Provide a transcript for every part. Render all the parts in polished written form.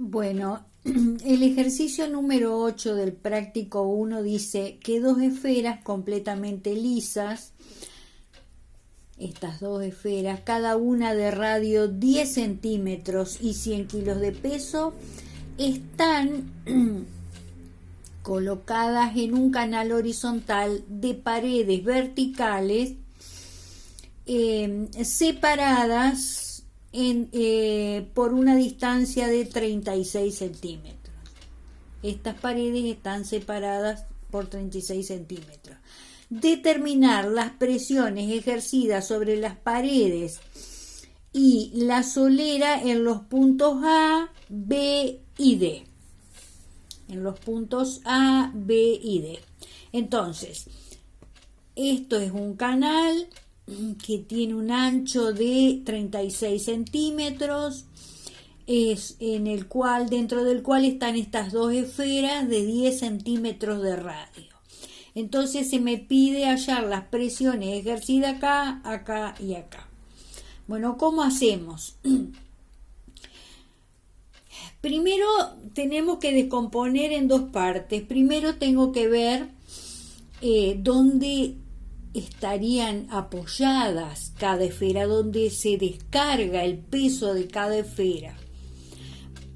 Bueno, el ejercicio número 8 del práctico 1 dice que dos esferas completamente lisas, estas dos esferas, cada una de radio 10 centímetros y 100 kilos de peso, están colocadas en un canal horizontal de paredes verticales separadas por una distancia de 36 centímetros. Estas paredes están separadas por 36 centímetros. Determinar las presiones ejercidas sobre las paredes y la solera en los puntos A, B y D. En los puntos A, B y D. Entonces, esto es un canal que tiene un ancho de 36 centímetros, dentro del cual están estas dos esferas de 10 centímetros de radio. Entonces se me pide hallar las presiones ejercidas acá, acá y acá. Bueno, ¿cómo hacemos? Primero tenemos que descomponer en dos partes. Primero tengo que ver dónde estarían apoyadas cada esfera, donde se descarga el peso de cada esfera.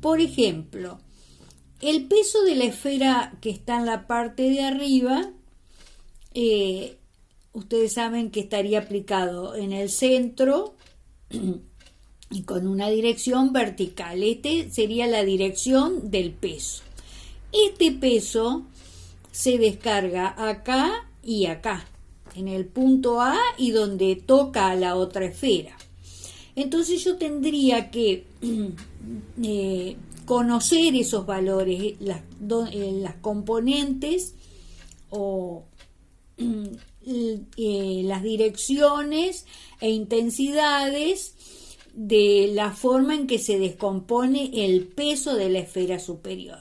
Por ejemplo, el peso de la esfera que está en la parte de arriba, ustedes saben que estaría aplicado en el centro y con una dirección vertical. Este sería la dirección del peso. Este peso se descarga acá y acá, en el punto A y donde toca a la otra esfera. Entonces yo tendría que conocer esos valores, las componentes o las direcciones e intensidades de la forma en que se descompone el peso de la esfera superior.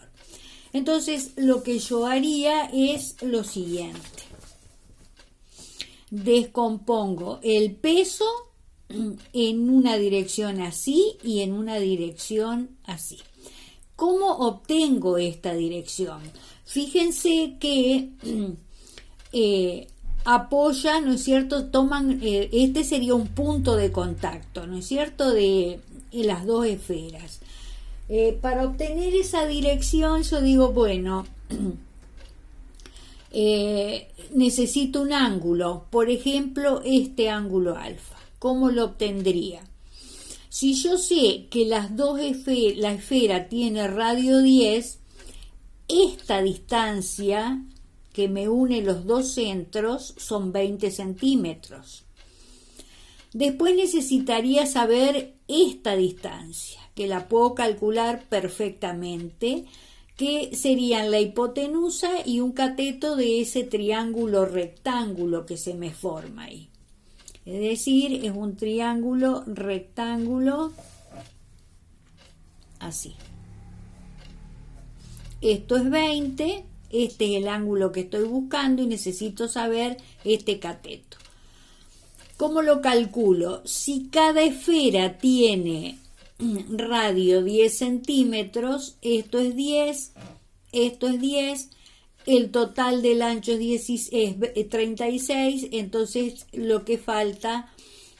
Entonces lo que yo haría es lo siguiente. Descompongo el peso en una dirección así y en una dirección así. ¿Cómo obtengo esta dirección? Fíjense que apoya, ¿no es cierto? Este sería un punto de contacto, ¿no es cierto? De las dos esferas. Para obtener esa dirección yo digo, bueno, necesito un ángulo, por ejemplo, este ángulo alfa. ¿Cómo lo obtendría? Si yo sé que la esfera tiene radio 10, esta distancia que me une los dos centros son 20 centímetros. Después necesitaría saber esta distancia, que la puedo calcular perfectamente, que serían la hipotenusa y un cateto de ese triángulo rectángulo que se me forma ahí. Es decir, es un triángulo rectángulo así. Esto es 20, este es el ángulo que estoy buscando y necesito saber este cateto. ¿Cómo lo calculo? Si cada esfera tiene radio 10 centímetros, esto es 10, esto es 10, el total del ancho es 36, entonces lo que falta,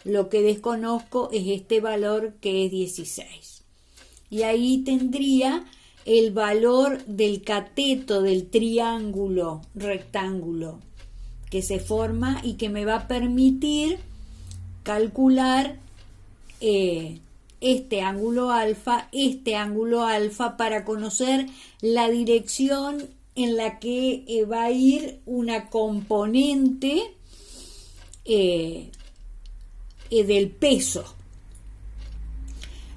lo que desconozco es este valor que es 16. Y ahí tendría el valor del cateto del triángulo rectángulo que se forma y que me va a permitir calcular este ángulo alfa para conocer la dirección en la que va a ir una componente del peso.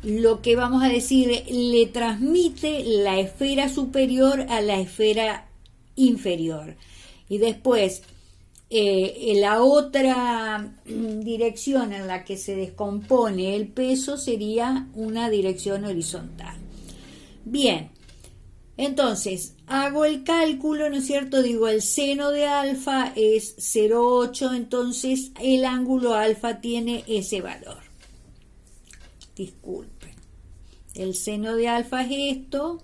Lo que vamos a decir, le transmite la esfera superior a la esfera inferior. Y después, la otra dirección en la que se descompone el peso sería una dirección horizontal. Bien, entonces hago el cálculo, ¿no es cierto? Digo, el seno de alfa es 0,8, entonces el ángulo alfa tiene ese valor. Disculpen, El seno de alfa es esto,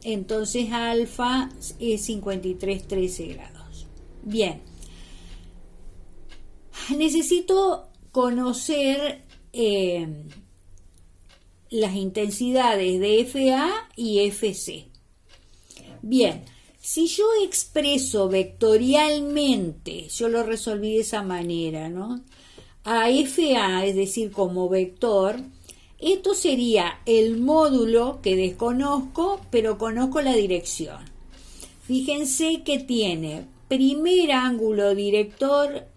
entonces alfa es 53,13 grados. Bien, necesito conocer las intensidades de FA y FC. Bien, si yo expreso vectorialmente, yo lo resolví de esa manera, ¿no? A FA, es decir, como vector, esto sería el módulo que desconozco, pero conozco la dirección. Fíjense que tiene primer ángulo director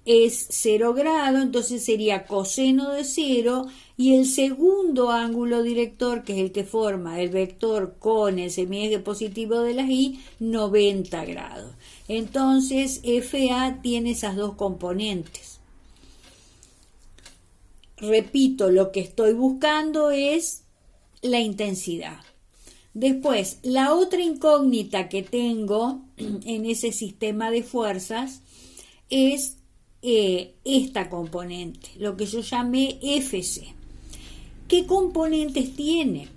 es 0 grado, entonces sería coseno de 0, y el segundo ángulo director, que es el que forma el vector con el semieje positivo de las y, 90 grados. Entonces FA tiene esas dos componentes. Repito, lo que estoy buscando es la intensidad. Después, la otra incógnita que tengo en ese sistema de fuerzas es esta componente, lo que yo llamé FC. ¿Qué componentes tiene?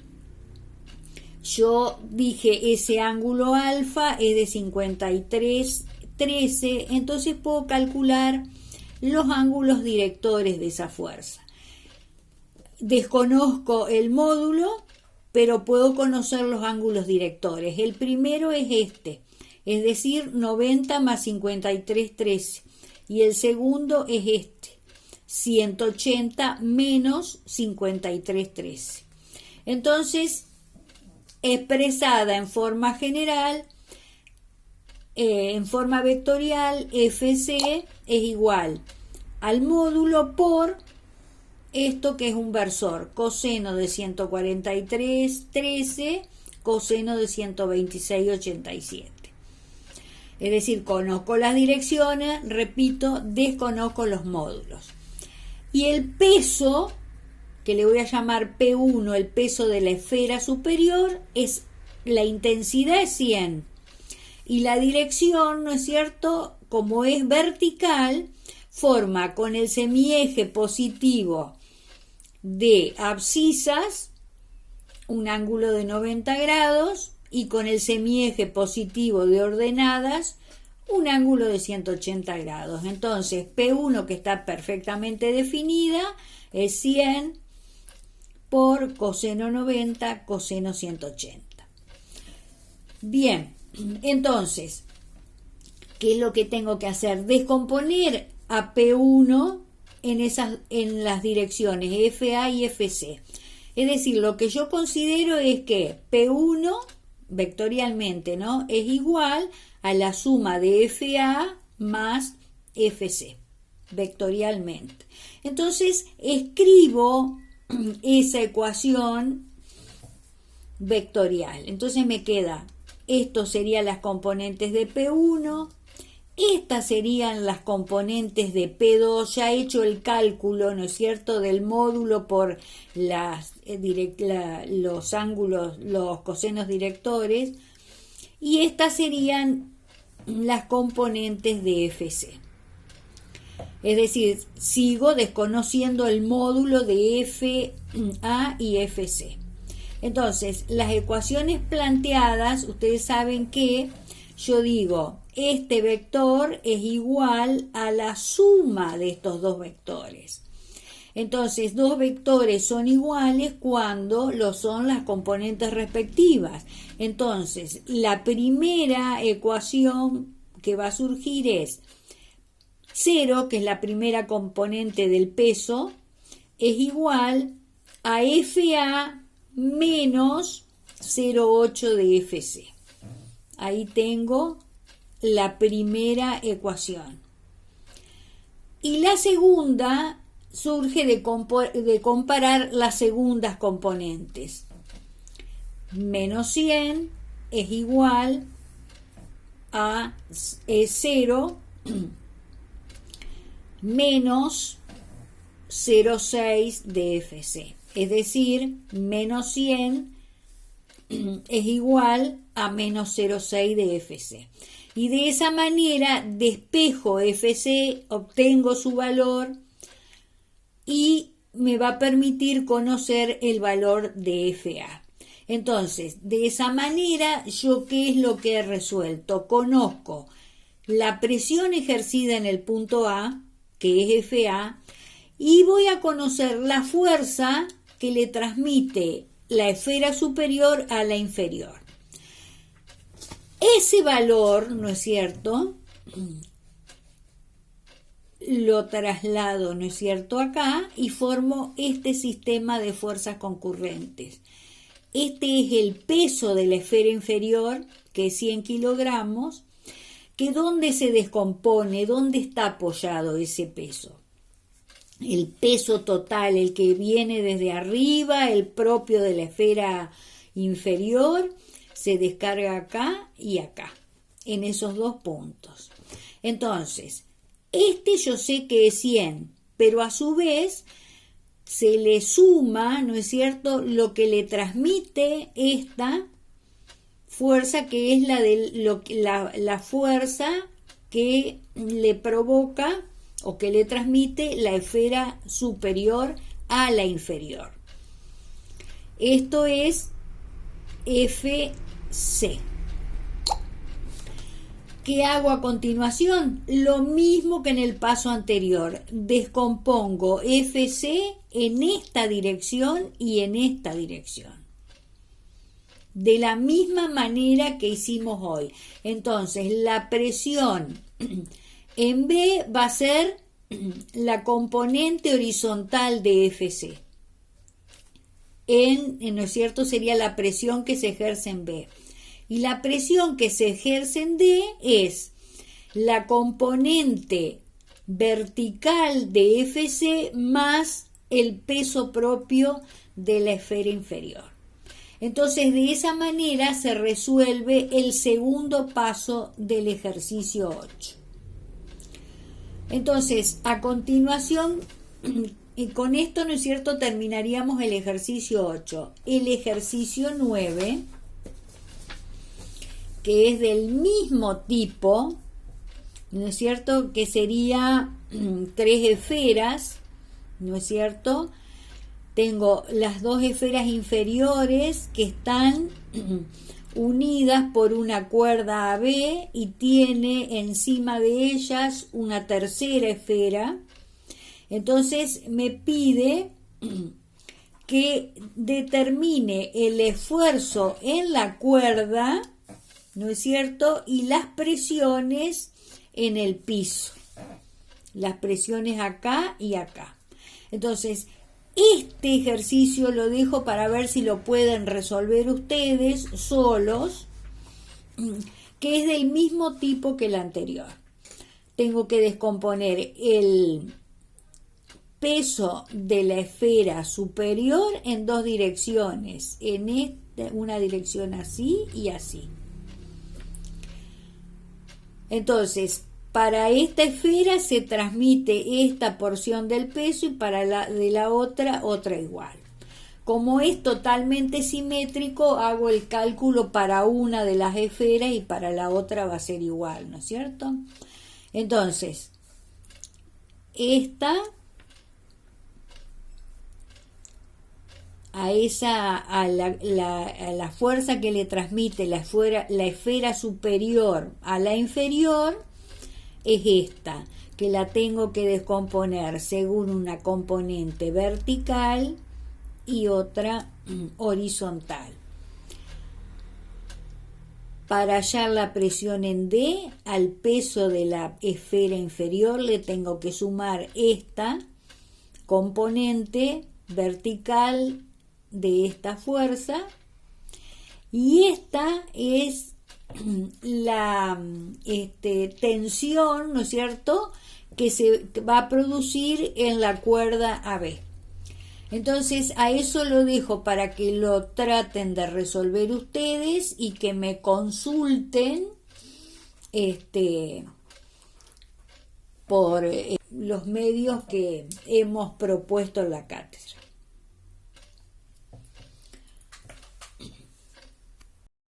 Yo dije ese ángulo alfa es de 53,13, entonces puedo calcular los ángulos directores de esa fuerza. Desconozco el módulo, pero puedo conocer los ángulos directores. El primero es este, es decir, 90 más 53,13. Y el segundo es este, 180 menos 53,13. Entonces, expresada en forma general, en forma vectorial, FC es igual al módulo por esto que es un versor, coseno de 143,13, coseno de 126,87. Es decir, conozco las direcciones, repito, desconozco los módulos. Y el peso, que le voy a llamar P1, el peso de la esfera superior, es la intensidad es 100. Y la dirección, ¿no es cierto?, como es vertical, forma con el semieje positivo de abscisas un ángulo de 90 grados y con el semieje positivo de ordenadas un ángulo de 180 grados. Entonces P1, que está perfectamente definida, es 100 por coseno 90 coseno 180. Bien, entonces, ¿qué es lo que tengo que hacer? Descomponer a P1 en las direcciones FA y FC. Es decir, lo que yo considero es que P1 vectorialmente, ¿no?, es igual a la suma de FA más FC vectorialmente. Entonces escribo esa ecuación vectorial. Entonces me queda, esto serían las componentes de P1, estas serían las componentes de P2, ya he hecho el cálculo, ¿no es cierto?, del módulo por los ángulos, los cosenos directores, y estas serían las componentes de FC. Es decir, sigo desconociendo el módulo de FA y FC. Entonces, las ecuaciones planteadas, ustedes saben que yo digo, este vector es igual a la suma de estos dos vectores. Entonces, dos vectores son iguales cuando lo son las componentes respectivas. Entonces, la primera ecuación que va a surgir es 0, que es la primera componente del peso, es igual a FA menos 0,8 de FC. Ahí tengo la primera ecuación. Y la segunda surge de comparar las segundas componentes. Menos 100 es igual a 0 menos 0,6 de FC. Es decir, menos 100 es igual a menos 0,6 de FC. Y de esa manera despejo FC, obtengo su valor y me va a permitir conocer el valor de FA. Entonces, de esa manera, ¿yo qué es lo que he resuelto? Conozco la presión ejercida en el punto A, que es FA, y voy a conocer la fuerza que le transmite la esfera superior a la inferior. Ese valor, ¿no es cierto?, lo traslado, ¿no es cierto?, acá y formo este sistema de fuerzas concurrentes. Este es el peso de la esfera inferior, que es 100 kilogramos, que ¿dónde se descompone? ¿Dónde está apoyado ese peso? El peso total, el que viene desde arriba, el propio de la esfera inferior, se descarga acá y acá, en esos dos puntos. Entonces, este yo sé que es 100, pero a su vez se le suma, ¿no es cierto?, lo que le transmite esta fuerza, que es la fuerza que le provoca o que le transmite la esfera superior a la inferior. Esto es FC. ¿Qué hago a continuación? Lo mismo que en el paso anterior. Descompongo FC en esta dirección y en esta dirección. De la misma manera que hicimos hoy. Entonces, la presión en B va a ser la componente horizontal de FC. ¿No es cierto?, sería la presión que se ejerce en B. Y la presión que se ejerce en D es la componente vertical de FC más el peso propio de la esfera inferior. Entonces, de esa manera se resuelve el segundo paso del ejercicio 8. Entonces, a continuación, y con esto, ¿no es cierto?, terminaríamos el ejercicio 8. El ejercicio 9, que es del mismo tipo, ¿no es cierto?, que sería 3 esferas, ¿no es cierto? Tengo las dos esferas inferiores que están unidas por una cuerda AB y tiene encima de ellas una tercera esfera. Entonces me pide que determine el esfuerzo en la cuerda, ¿no es cierto?, y las presiones en el piso. Las presiones acá y acá. Entonces, este ejercicio lo dejo para ver si lo pueden resolver ustedes solos, que es del mismo tipo que el anterior. Tengo que descomponer el peso de la esfera superior en dos direcciones, en una dirección así y así. Entonces, para esta esfera se transmite esta porción del peso y para la otra igual. Como es totalmente simétrico, hago el cálculo para una de las esferas y para la otra va a ser igual, ¿no es cierto? Entonces, esta a la fuerza que le transmite la esfera superior a la inferior es esta, que la tengo que descomponer según una componente vertical y otra horizontal. Para hallar la presión en D, al peso de la esfera inferior le tengo que sumar esta componente vertical de esta fuerza, y esta es la tensión, ¿no es cierto?, que se va a producir en la cuerda AB. Entonces, a eso lo dejo para que lo traten de resolver ustedes y que me consulten por los medios que hemos propuesto en la cátedra.